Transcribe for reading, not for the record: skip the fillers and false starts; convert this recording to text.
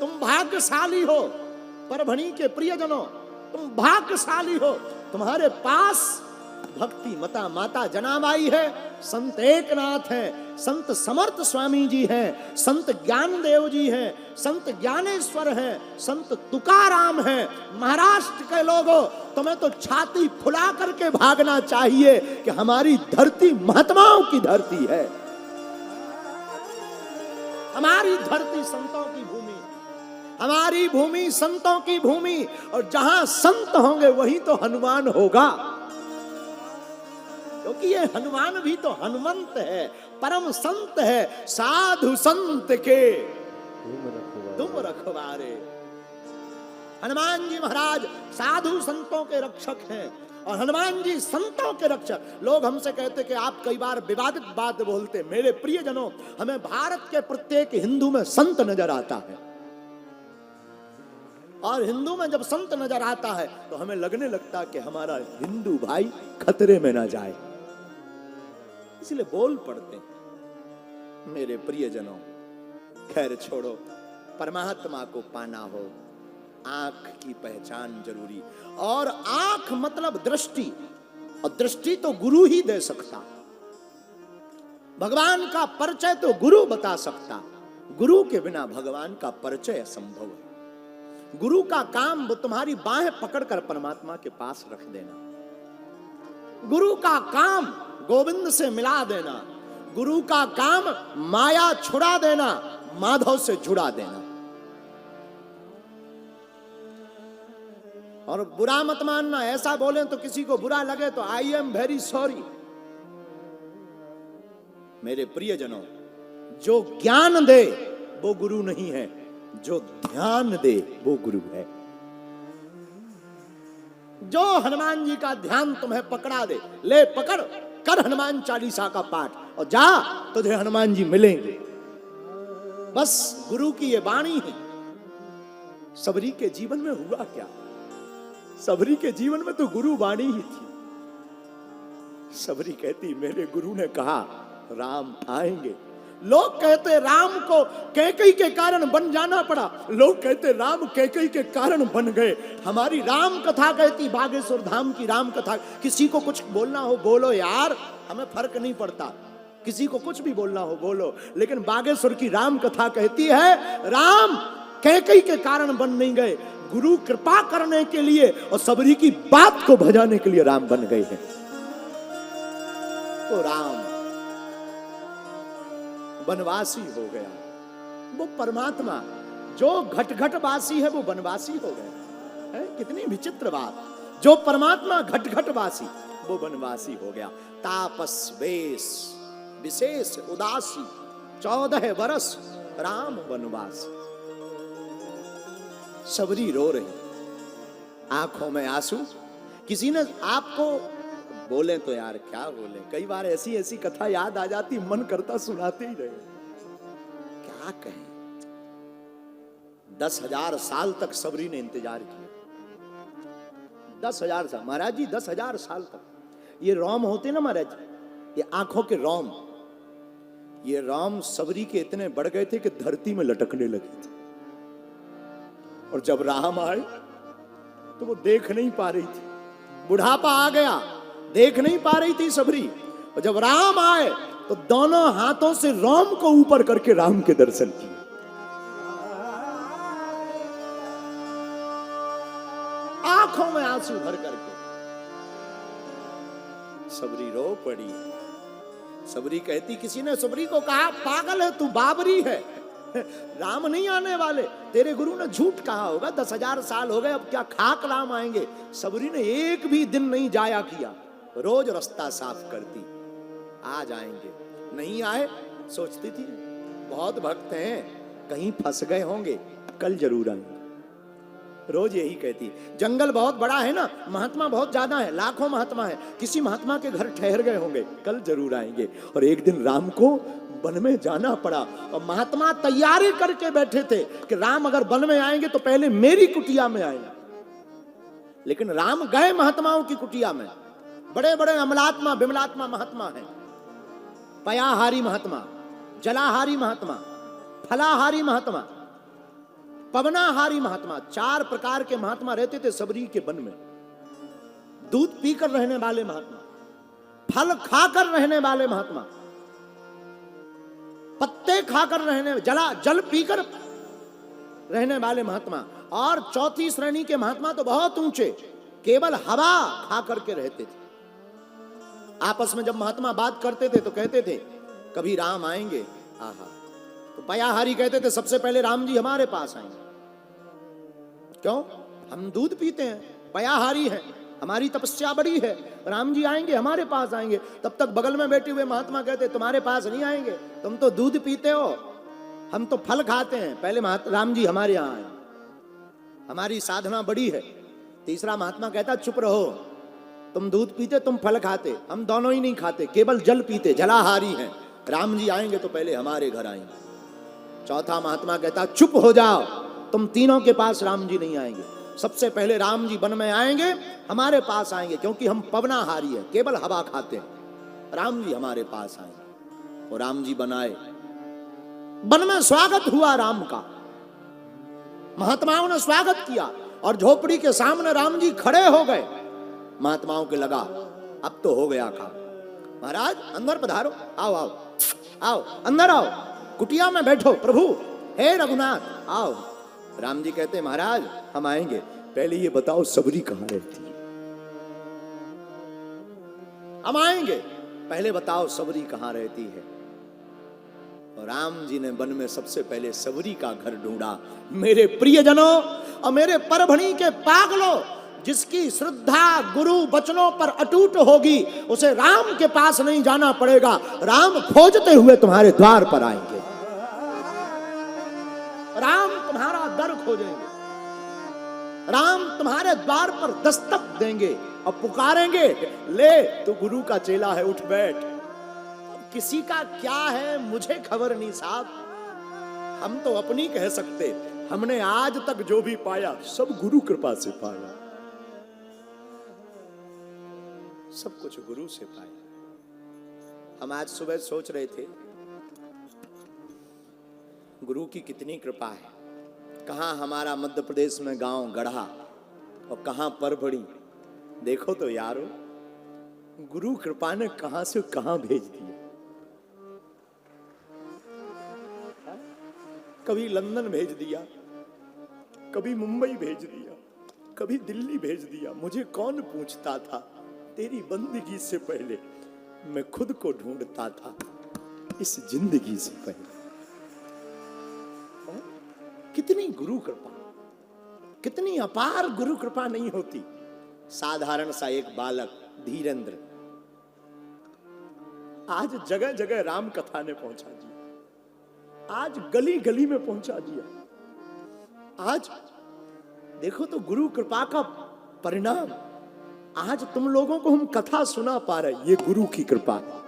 तुम भाग्यशाली हो परभणी के प्रियजनों, तुम भाग्यशाली हो, तुम्हारे पास भक्ति मता माता जनाबाई है, संत एकनाथ है, संत समर्थ स्वामी जी हैं, संत ज्ञानदेव जी हैं, संत ज्ञानेश्वर हैं, संत तुकाराम हैं। महाराष्ट्र के लोगों, तुम्हें तो छाती फुला करके भागना चाहिए कि हमारी धरती महात्माओं की धरती है, हमारी धरती संतों की भूमि, हमारी भूमि संतों की भूमि, और जहां संत होंगे वहीं तो हनुमान होगा, क्योंकि ये हनुमान भी तो हनुमंत है, परम संत है, साधु संत के तुम रखवारे। हनुमान जी महाराज साधु संतों के रक्षक हैं और हनुमान जी संतों के रक्षक। लोग हमसे कहते कि आप कई बार विवादित बात बोलते। मेरे प्रियजनों, हमें भारत के प्रत्येक हिंदू में संत नजर आता है, और हिंदू में जब संत नजर आता है तो हमें लगने लगता कि हमारा हिंदू भाई खतरे में ना जाए, इसलिए बोल पड़ते हैं। मेरे प्रियजनों, खैर छोड़ो, परमात्मा को पाना हो, आंख की पहचान जरूरी, और आंख मतलब दृष्टि, और दृष्टि तो गुरु ही दे सकता। भगवान का परिचय तो गुरु बता सकता, गुरु के बिना भगवान का परिचय असंभव है। गुरु का काम वो तुम्हारी बाहें पकड़कर परमात्मा के पास रख देना, गुरु का काम गोविंद से मिला देना, गुरु का काम माया छुड़ा देना, माधव से जुड़ा देना। और बुरा मत मानना, ऐसा बोलें तो किसी को बुरा लगे तो आई एम वेरी सॉरी। मेरे प्रियजनों, जो ज्ञान दे वो गुरु नहीं है, जो ध्यान दे वो गुरु है। जो हनुमान जी का ध्यान तुम्हें पकड़ा दे, ले पकड़, कर हनुमान चालीसा का पाठ और जा, तुझे हनुमान जी मिलेंगे। बस गुरु की ये वाणी है। सबरी के जीवन में हुआ क्या? सबरी के जीवन में तो गुरु वाणी ही थी। सबरी कहती, मेरे गुरु ने कहा राम आएंगे। लोग कहते राम को कैकेयी के कारण बन जाना पड़ा, लोग कहते राम कैकेयी के कारण बन गए। हमारी राम कथा कहती, बागेश्वर धाम की राम कथा। किसी को कुछ बोलना हो बोलो यार, हमें फर्क नहीं पड़ता, किसी को कुछ भी बोलना हो बोलो, लेकिन बागेश्वर की राम कथा कहती है राम कैकेयी के कारण बन नहीं गए, गुरु कृपा करने के लिए और सबरी की बात को भजाने के लिए राम बन गए हैं। तो राम वनवासी हो गया, वो परमात्मा जो घट घट वासी है वो वनवासी हो गया है। कितनी विचित्र बात, जो परमात्मा घट घट वासी वो वनवासी हो गया। तापस वेश विशेष उदासी, 14 वर्ष राम वनवास। सबरी रो रही, आंखों में आंसू। किसी ने आपको बोले तो यार क्या बोले, कई बार ऐसी ऐसी कथा याद आ जाती, मन करता सुनाते ही रहे। क्या कहें, 10,000 साल तक सबरी ने इंतजार किया। 10,000 साल महाराज जी, 10,000 साल तक। ये रोम होते ना महाराज, ये आंखों के रोम, ये रोम सबरी के इतने बढ़ गए थे कि धरती में लटकने लगे थे। और जब राम आए तो वो देख नहीं पा रही थी, बुढ़ापा आ गया, देख नहीं पा रही थी सबरी। और जब राम आए तो दोनों हाथों से रोम को ऊपर करके राम के दर्शन किए। आंखों में आंसू भर करके सबरी रो पड़ी। सबरी कहती, किसी ने सबरी को कहा पागल है तू, बाबरी है, राम नहीं आने वाले, तेरे गुरु ने झूठ कहा होगा, 10,000 साल हो गए, अब क्या खाक राम आएंगे। सबरी ने एक भी दिन नहीं जाया किया, रोज रास्ता साफ करती, आ जाएंगे। नहीं आए, सोचती थी बहुत भक्त हैं, कहीं फंस गए होंगे, कल जरूर आएंगे। रोज यही कहती। जंगल बहुत बड़ा है ना, महात्मा बहुत ज्यादा है, लाखों महात्मा है, किसी महात्मा के घर ठहर गए होंगे, कल जरूर आएंगे। और एक दिन राम को वन में जाना पड़ा और महात्मा तैयारी करके बैठे थे कि राम अगर वन में आएंगे तो पहले मेरी कुटिया में आएंगे। लेकिन राम गए महात्माओं की कुटिया में। बड़े बड़े अमलात्मा विमलात्मा महात्मा हैं, पयाहारी महात्मा, जलाहारी महात्मा, फलाहारी महात्मा। पवनाहारी महात्मा, 4 प्रकार के महात्मा रहते थे सबरी के वन में। दूध पीकर रहने वाले महात्मा, फल खाकर रहने वाले महात्मा, पत्ते खाकर रहने, जल पीकर रहने वाले महात्मा, और चौथी श्रेणी के महात्मा तो बहुत ऊंचे, केवल हवा खा करके रहते थे। आपस में जब महात्मा बात करते थे तो कहते थे कभी राम आएंगे। आहा, तो पयाहारी कहते थे सबसे पहले राम जी हमारे पास आएंगे। क्यों? हम दूध पीते हैं, पयाहारी हैं, हमारी तपस्या बड़ी है, राम जी आएंगे हमारे पास आएंगे। तब तक बगल में बैठे हुए महात्मा कहते तुम्हारे पास नहीं आएंगे, तुम तो दूध पीते हो, हम तो फल खाते हैं, पहले राम जी हमारे यहाँ आए, हमारी साधना बड़ी है। तीसरा महात्मा कहता चुप रहो, तुम दूध पीते, तुम फल खाते, हम दोनों ही नहीं खाते, केवल जल पीते, जलाहारी हैं, राम जी आएंगे तो पहले हमारे घर आएंगे। चौथा महात्मा कहता चुप हो जाओ, तुम तीनों के पास राम जी नहीं आएंगे, सबसे पहले राम जी वन में आएंगे, हमारे पास आएंगे, क्योंकि हम पवनाहारी हैं, केवल हवा खाते हैं, राम जी हमारे पास आएंगे। और राम जी बनाए, वन में स्वागत हुआ राम का, महात्माओं ने स्वागत किया, और झोपड़ी के सामने राम जी खड़े हो गए। महात्माओं के लगा अब तो हो गया काम, महाराज अंदर पधारो, आओ आओ आओ, अंदर आओ, कुटिया में बैठो, प्रभु हे रघुनाथ आओ। राम जी कहते महाराज हम आएंगे, पहले ये बताओ सबरी कहां रहती है? हम आएंगे, पहले बताओ सबरी कहां रहती है? और राम जी ने वन में सबसे पहले सबरी का घर ढूंढा। मेरे प्रियजनों और मेरे परभणी के पागलों, जिसकी श्रद्धा गुरु वचनों पर अटूट होगी, उसे राम के पास नहीं जाना पड़ेगा, राम खोजते हुए तुम्हारे द्वार पर आएंगे, राम तुम्हारा दर खोजेंगे, राम तुम्हारे द्वार पर दस्तक देंगे और पुकारेंगे, ले तू गुरु का चेला है, उठ बैठ। अब किसी का क्या है मुझे खबर नहीं साहब, हम तो अपनी कह सकते, हमने आज तक जो भी पाया सब गुरु कृपा से पाया, सब कुछ गुरु से पाया। हम आज सुबह सोच रहे थे गुरु की कितनी कृपा है, कहां हमारा मध्य प्रदेश में गांव गढ़ा और कहां परभणी। देखो तो यारो, गुरु कृपा ने कहां से कहां भेज दिया। कभी लंदन भेज दिया, कभी मुंबई भेज दिया, कभी दिल्ली भेज दिया। मुझे कौन पूछता था, तेरी बंदगी से पहले मैं खुद को ढूंढता था, इस जिंदगी से पहले। कितनी गुरु कृपा, कितनी अपार गुरु कृपा नहीं होती। साधारण सा एक बालक धीरेंद्र आज जगह जगह राम कथा ने पहुंचा दिया, आज गली गली में पहुंचा दिया। आज देखो तो गुरु कृपा का परिणाम, आज तुम लोगों को हम कथा सुना पा रहे, ये गुरु की कृपा है।